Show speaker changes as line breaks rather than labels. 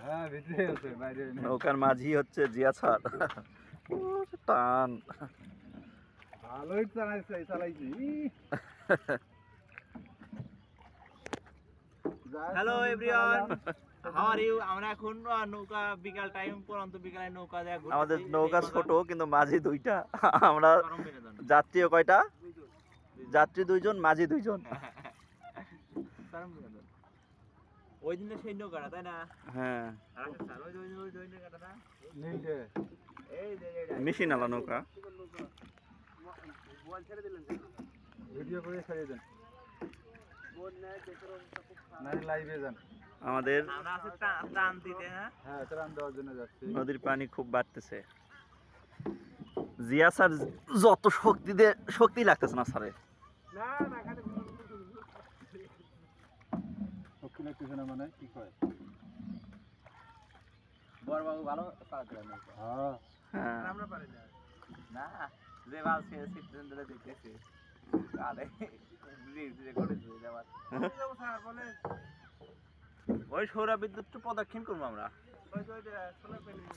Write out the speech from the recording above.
হ্যাঁ ভিতরে আছে বাইরে না।
নৌকার মাঝি হচ্ছে জিয়া স্যার। টান
ভালোই চালাইছি।
Hello everyone, how are you? আমরা এখন নৌকা বিকাল টাইম পরন্ত বিকালে নৌকা যায় ঘুরতেছি।
আমাদের নৌকা ছোট কিন্তু মাঝি দুইটা। আমরা
চরম বিনোদন।
যাত্রীও কয়টা? যাত্রী 2 জন, মাঝি 2 জন।
চরম বিনোদন। ওই দিনে সেই নৌকাটা তাই না?
হ্যাঁ
রাশেদ স্যার, ওই নৌকাটা না?
নীলটে
এই যে
মেশিন আলা নৌকা।
বল ছেড়ে দিলেন কেন?
ভিডিও করে ছাড়িয়ে দেন। নাই লাইভে যান।
আমাদের
আমরা আছে টান দিতে। হ্যাঁ
হ্যাঁ ত্রাণ দেওয়ার জন্য যাচ্ছি।
নদীর পানি খুব বাড়তেছে। জিয়া স্যার যত শক্তি লাগতেছে না স্যারে।
না না খালি
শক্তি লাগতেছে না মানে কি কয়?
বড়বাবু ভালো চালাতে পারে।
হ্যাঁ
হ্যাঁ
আমরা পারি না। না যে বাল সে সিদ্ধান্তটা দেখতেছে আরে রিভিউ করেছে যাবার স্যার বলে ওই সৌর বিদ্যুৎ প্রদক্ষিণ করবো আমরা। ওই যে সোলার প্যানেল।